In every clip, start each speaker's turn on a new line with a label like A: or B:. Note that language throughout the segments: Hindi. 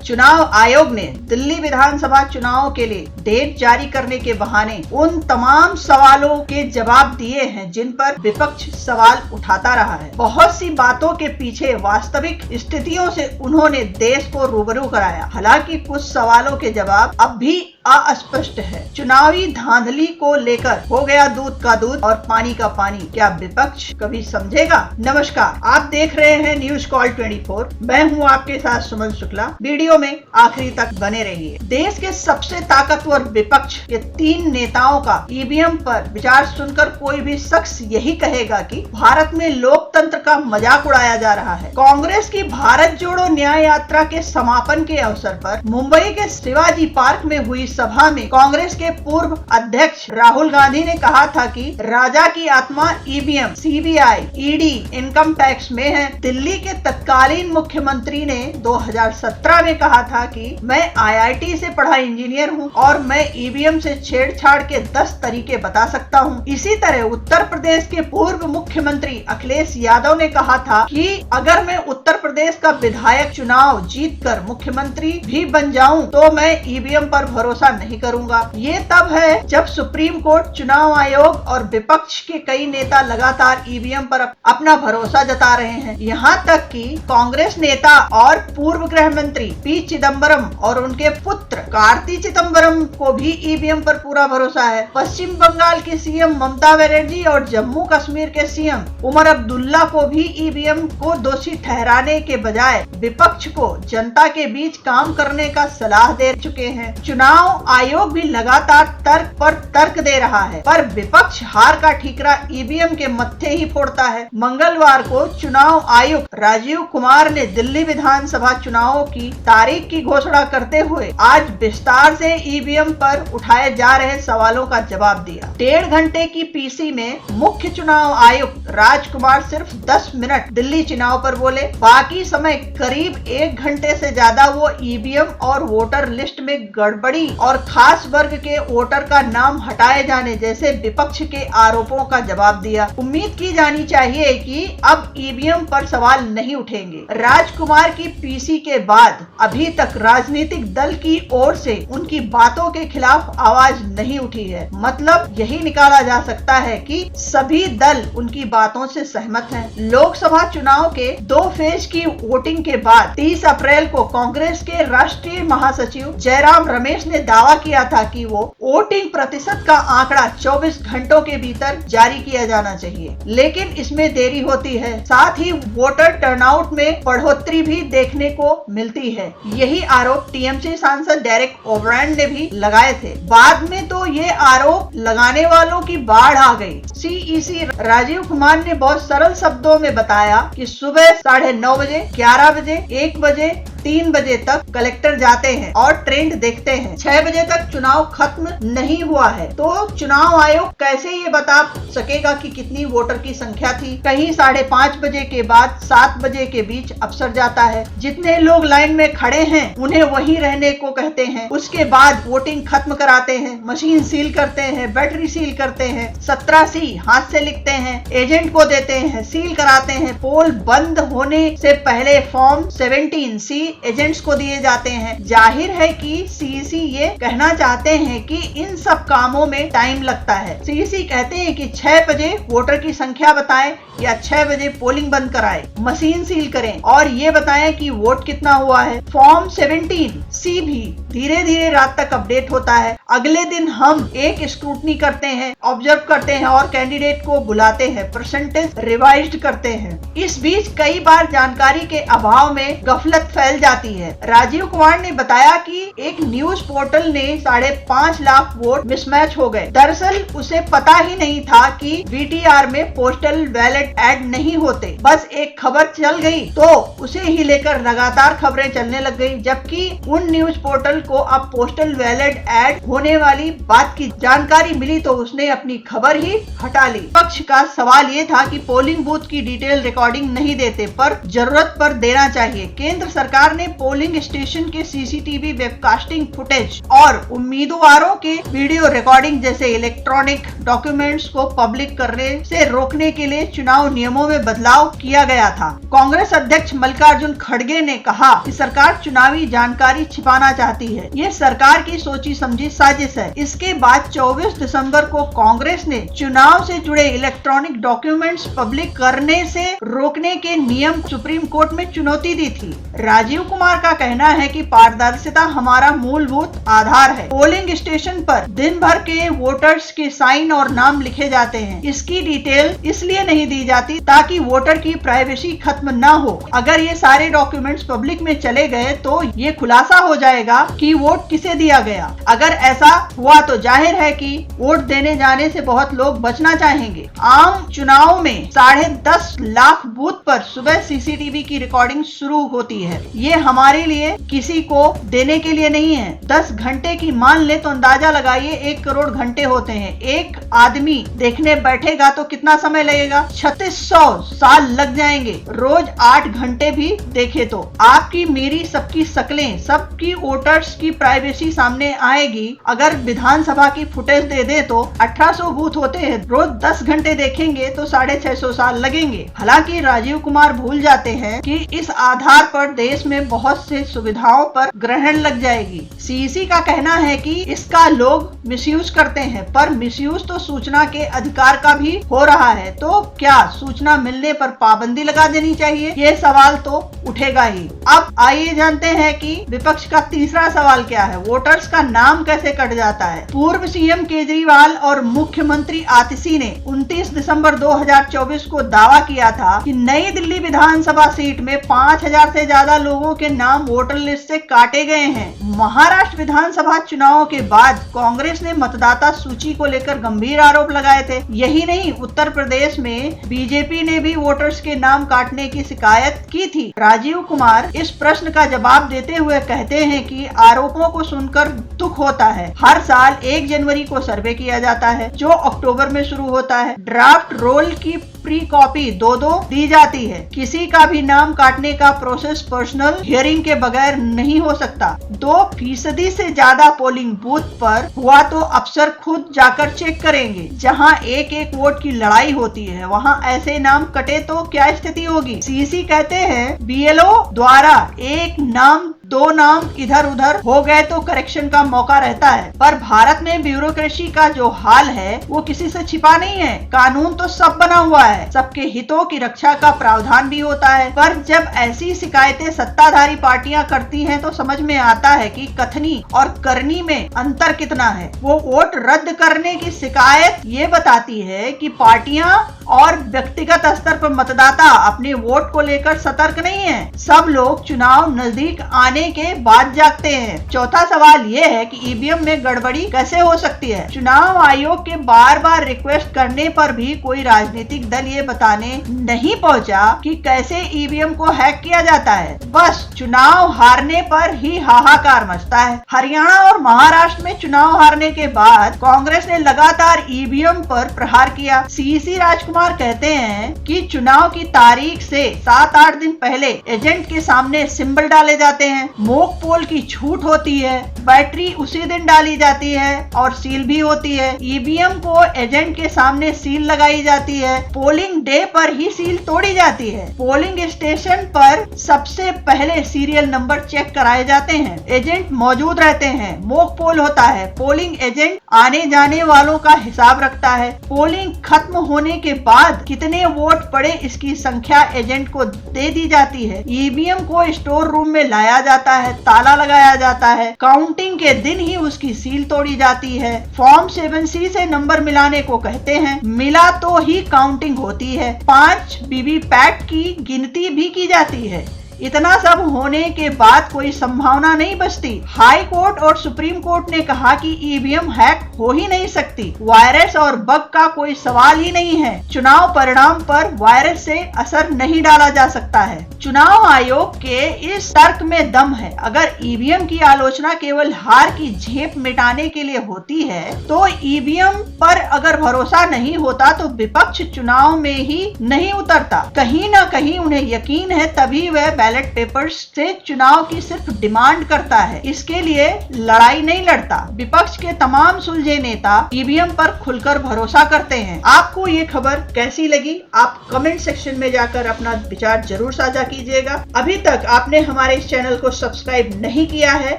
A: चुनाव आयोग ने दिल्ली विधानसभा चुनाव के लिए डेट जारी करने के बहाने उन तमाम सवालों के जवाब दिए हैं जिन पर विपक्ष सवाल उठाता रहा है। बहुत सी बातों के पीछे वास्तविक स्थितियों से उन्होंने देश को रूबरू कराया। हालांकि कुछ सवालों के जवाब अब भी अस्पष्ट है। चुनावी धांधली को लेकर हो गया दूध का दूध और पानी का पानी, क्या विपक्ष कभी समझेगा? नमस्कार, आप देख रहे हैं न्यूज कॉल 24। मैं हूं आपके साथ सुमन शुक्ला। वीडियो में आखिरी तक बने रहिए। देश के सबसे ताकतवर विपक्ष के 3 नेताओं का ईवीएम पर विचार सुनकर कोई भी शख्स यही कहेगा कि भारत में लोकतंत्र का मजाक उड़ाया जा रहा है। कांग्रेस की भारत जोड़ो न्याय यात्रा के समापन के अवसर पर मुंबई के शिवाजी पार्क में हुई सभा में कांग्रेस के पूर्व अध्यक्ष राहुल गांधी ने कहा था कि राजा की आत्मा EVM, CBI, ED, income tax में है। दिल्ली के तत्कालीन मुख्यमंत्री ने 2017 में कहा था कि मैं आईआईटी से पढ़ा इंजीनियर हूं और मैं ईवीएम से छेड़छाड़ के 10 तरीके बता सकता हूं। इसी तरह उत्तर प्रदेश के पूर्व मुख्यमंत्री अखिलेश यादव ने कहा था कि अगर मैं उत्तर प्रदेश का विधायक चुनाव जीतकर मुख्यमंत्री भी बन जाऊं तो मैं ईवीएम पर भरोसा नहीं करूंगा। ये तब है जब सुप्रीम कोर्ट, चुनाव आयोग और विपक्ष के कई नेता लगातार ईवीएम पर अपना भरोसा जता रहे हैं। यहाँ तक कि कांग्रेस नेता और पूर्व गृह मंत्री पी चिदम्बरम और उनके पुत्र कार्ति चिदम्बरम को भी ईवीएम पर पूरा भरोसा है। पश्चिम बंगाल की सीएम ममता बनर्जी और जम्मू कश्मीर के सीएम उमर अब्दुल्ला को भी ईवीएम को दोषी ठहराने के बजाय विपक्ष को जनता के बीच काम करने का सलाह दे चुके हैं। चुनाव आयोग भी लगातार तर्क पर तर्क दे रहा है, पर विपक्ष हार का ठीकरा ईवीएम के मत्थे ही फोड़ता है। मंगलवार को चुनाव आयुक्त राजीव कुमार ने दिल्ली विधानसभा चुनावों की तारीख की घोषणा करते हुए आज विस्तार से ईवीएम पर उठाए जा रहे सवालों का जवाब दिया। 1.5 घंटे की पीसी में मुख्य चुनाव आयुक्त राजकुमार सिर्फ 10 मिनट दिल्ली चुनाव पर बोले। बाकी समय करीब 1 घंटे से ज्यादा वो ईवीएम और वोटर लिस्ट में गड़बड़ी और खास वर्ग के वोटर का नाम हटाए जाने जैसे विपक्ष के आरोपों का जवाब दिया। उम्मीद की जानी चाहिए कि अब ईवीएम पर सवाल नहीं उठेंगे। राजकुमार की पीसी के बाद अभी तक राजनीतिक दल की ओर से उनकी बातों के खिलाफ आवाज नहीं उठी है। मतलब यही निकाला जा सकता है कि सभी दल उनकी बातों से सहमत हैं। लोकसभा चुनाव के 2 फेज की वोटिंग के बाद 30 अप्रैल को कांग्रेस के राष्ट्रीय महासचिव जयराम रमेश ने दावा किया था कि वो वोटिंग प्रतिशत का आंकड़ा 24 घंटों के भीतर जारी किया जाना चाहिए, लेकिन इसमें देरी होती है। साथ ही वोटर टर्नआउट में बढ़ोतरी भी देखने को मिलती है। यही आरोप टीएमसी सांसद डेरेक ओब्रायन ने भी लगाए थे। बाद में तो ये आरोप लगाने वालों की बाढ़ आ गई। सीईसी राजीव कुमार ने बहुत सरल शब्दों में बताया कि सुबह 9:30 बजे, 11 बजे, 1 बजे, 3 बजे तक कलेक्टर जाते हैं और ट्रेंड देखते हैं। 6 बजे तक चुनाव खत्म नहीं हुआ है तो चुनाव आयोग कैसे ये बता सकेगा कि कितनी वोटर की संख्या थी? कहीं 5:30 बजे के बाद 7 बजे के बीच अफसर जाता है। जितने लोग लाइन में खड़े हैं उन्हें वहीं रहने को कहते हैं। उसके बाद वोटिंग खत्म कराते हैं, मशीन सील करते हैं, बैटरी सील करते हैं, 17 सी हाथ से लिखते हैं, एजेंट को देते हैं, सील कराते हैं। पोल बंद होने से पहले फॉर्म 17 सी एजेंट्स को दिए जाते हैं। जाहिर है कि सीईसी ये कहना चाहते हैं कि इन सब कामों में टाइम लगता है। सीईसी कहते हैं कि 6 बजे वोटर की संख्या बताएं या 6 बजे पोलिंग बंद कराएं, मशीन सील करें और ये बताएं कि वोट कितना हुआ है। फॉर्म 17 सी भी धीरे धीरे रात तक अपडेट होता है। अगले दिन हम एक स्क्रूटनी करते हैं, ऑब्जर्व करते हैं और कैंडिडेट को बुलाते हैं, परसेंटेज रिवाइज्ड करते हैं। इस बीच कई बार जानकारी के अभाव में गफलत फैल जाती है। राजीव कुमार ने बताया कि एक न्यूज पोर्टल ने 5.5 लाख वोट मिसमैच हो गए। दरअसल उसे पता ही नहीं था कि वीटीआर में पोस्टल बैलेट ऐड नहीं होते। बस एक खबर चल गई तो उसे ही लेकर लगातार खबरें चलने लग गई, जबकि उन न्यूज पोर्टल को अब पोस्टल बैलेट ऐड होने वाली बात की जानकारी मिली तो उसने अपनी खबर ही हटा ली। पक्ष का सवाल ये था कि पोलिंग बूथ की डिटेल रिकॉर्डिंग नहीं देते, पर जरूरत पर देना चाहिए। केंद्र सरकार सरकार ने पोलिंग स्टेशन के सीसीटीवी वेबकास्टिंग फुटेज और उम्मीदवारों के वीडियो रिकॉर्डिंग जैसे इलेक्ट्रॉनिक डॉक्यूमेंट्स को पब्लिक करने से रोकने के लिए चुनाव नियमों में बदलाव किया गया था। कांग्रेस अध्यक्ष मल्लिकार्जुन खड़गे ने कहा कि सरकार चुनावी जानकारी छिपाना चाहती है। ये सरकार की सोची समझी साजिश है। इसके बाद 24 दिसंबर को कांग्रेस ने चुनाव से जुड़े इलेक्ट्रॉनिक डॉक्यूमेंट्स पब्लिक करने से रोकने के नियम सुप्रीम कोर्ट में चुनौती दी थी। राजीव कुमार का कहना है कि पारदर्शिता हमारा मूलभूत आधार है। पोलिंग स्टेशन पर दिन भर के वोटर्स के साइन और नाम लिखे जाते हैं। इसकी डिटेल इसलिए नहीं दी जाती ताकि वोटर की प्राइवेसी खत्म न हो। अगर ये सारे डॉक्यूमेंट्स पब्लिक में चले गए तो ये खुलासा हो जाएगा कि वोट किसे दिया गया। अगर ऐसा हुआ तो जाहिर है कि वोट देने जाने से बहुत लोग बचना चाहेंगे। आम चुनाव में 10.5 लाख बूथ पर सुबह सीसीटीवी की रिकॉर्डिंग शुरू होती है। ये हमारे लिए किसी को देने के लिए नहीं है। 10 घंटे की मान ले तो अंदाजा लगाइए 1 करोड़ घंटे होते हैं। एक आदमी देखने बैठेगा तो कितना समय लगेगा? 3600 साल लग जाएंगे। रोज 8 घंटे भी देखे तो आपकी मेरी सबकी शक्लें, सबकी वोटर्स की प्राइवेसी सामने आएगी। अगर विधानसभा की फुटेज दे दे तो 1800 बूथ होते हैं। रोज 10 घंटे देखेंगे तो 650 साल लगेंगे। हालांकि राजीव कुमार भूल जाते हैं कि इस आधार पर देश में बहुत से सुविधाओं पर ग्रहण लग जाएगी। सीईसी का कहना है कि इसका लोग मिसयूज करते हैं, पर मिसयूज तो सूचना के अधिकार का भी हो रहा है। तो क्या सूचना मिलने पर पाबंदी लगा देनी चाहिए? ये सवाल तो उठेगा ही। अब आइए जानते हैं कि विपक्ष का तीसरा सवाल क्या है। वोटर्स का नाम कैसे कट जाता है? पूर्व सीएम केजरीवाल और मुख्यमंत्री आतिशी ने 29 दिसंबर 2024 को दावा किया था कि नई दिल्ली विधानसभा सीट में 5000 से ज्यादा लोगों के नाम वोटर लिस्ट से काटे गए हैं। महाराष्ट्र विधानसभा चुनावों के बाद कांग्रेस ने मतदाता सूची को लेकर गंभीर आरोप लगाए थे। यही नहीं, उत्तर प्रदेश में बीजेपी ने भी वोटर्स के नाम काटने की शिकायत की थी। राजीव कुमार इस प्रश्न का जवाब देते हुए कहते हैं कि आरोपों को सुनकर दुख होता है। हर साल 1 जनवरी को सर्वे किया जाता है जो अक्टूबर में शुरू होता है। ड्राफ्ट रोल की प्री कॉपी 2-2 दी जाती है। किसी का भी नाम काटने का प्रोसेस पर्सनल हियरिंग के बगैर नहीं हो सकता। 2% से ज्यादा पोलिंग बूथ पर हुआ तो अफसर खुद जाकर चेक करेंगे। जहां एक वोट की लड़ाई होती है वहां ऐसे नाम कटे तो क्या स्थिति होगी? सीसी कहते हैं बीएलओ द्वारा 1 नाम 2 नाम इधर उधर हो गए तो करेक्शन का मौका रहता है। पर भारत में ब्यूरोक्रेसी का जो हाल है वो किसी से छिपा नहीं है। कानून तो सब बना हुआ है, सबके हितों की रक्षा का प्रावधान भी होता है। पर जब ऐसी शिकायतें सत्ताधारी पार्टियां करती हैं तो समझ में आता है कि कथनी और करनी में अंतर कितना है। वो वोट रद्द करने की शिकायत ये बताती है कि पार्टियां और व्यक्तिगत स्तर पर मतदाता अपने वोट को लेकर सतर्क नहीं है। सब लोग चुनाव नजदीक आने के बाद जागते हैं। चौथा सवाल ये है कि ईवीएम में गड़बड़ी कैसे हो सकती है? चुनाव आयोग के बार बार रिक्वेस्ट करने पर भी कोई राजनीतिक दल ये बताने नहीं पहुंचा कि कैसे ईवीएम को हैक किया जाता है। बस चुनाव हारने पर ही हाहाकार मचता है। हरियाणा और महाराष्ट्र में चुनाव हारने के बाद कांग्रेस ने लगातार ईवीएम पर प्रहार किया। सीईसी राजकुमार कहते हैं कि चुनाव की तारीख से 7-8 दिन पहले एजेंट के सामने सिंबल डाले जाते हैं। मोक पोल की छूट होती है, बैटरी उसी दिन डाली जाती है और सील भी होती है। ईवीएम को एजेंट के सामने सील लगाई जाती है। पोलिंग डे पर ही सील तोड़ी जाती है। पोलिंग स्टेशन पर सबसे पहले सीरियल नंबर चेक कराए जाते हैं। एजेंट मौजूद रहते हैं। मोक पोल होता है। पोलिंग एजेंट आने जाने वालों का हिसाब रखता है। पोलिंग खत्म होने के बाद कितने वोट पड़े इसकी संख्या एजेंट को दे दी जाती है। ईवीएम को स्टोर रूम में लाया जाता है, ताला लगाया जाता है। काउंटिंग के दिन ही उसकी सील तोड़ी जाती है। फॉर्म 7C से नंबर मिलाने को कहते हैं। मिला तो ही काउंटिंग होती है। 5 वीवीपैट की गिनती भी की जाती है। इतना सब होने के बाद कोई संभावना नहीं बचती। हाई कोर्ट और सुप्रीम कोर्ट ने कहा कि ईवीएम हैक हो ही नहीं सकती। वायरस और बग का कोई सवाल ही नहीं है। चुनाव परिणाम पर वायरस से असर नहीं डाला जा सकता है। चुनाव आयोग के इस तर्क में दम है। अगर ईवीएम की आलोचना केवल हार की झेप मिटाने के लिए होती है तो ईवीएम पर अगर भरोसा नहीं होता तो विपक्ष चुनाव में ही नहीं उतरता। कहीं न कहीं उन्हें यकीन है, तभी वह बैलेट पेपर्स से चुनाव की सिर्फ डिमांड करता है, इसके लिए लड़ाई नहीं लड़ता। विपक्ष के तमाम सुलझे नेता ईवीएम पर खुलकर भरोसा करते हैं। आपको ये खबर कैसी लगी? आप कमेंट सेक्शन में जाकर अपना विचार जरूर साझा कीजिएगा। अभी तक आपने हमारे इस चैनल को सब्सक्राइब नहीं किया है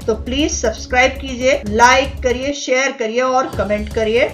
A: तो प्लीज सब्सक्राइब कीजिए, लाइक करिए, शेयर करिए और कमेंट करिए।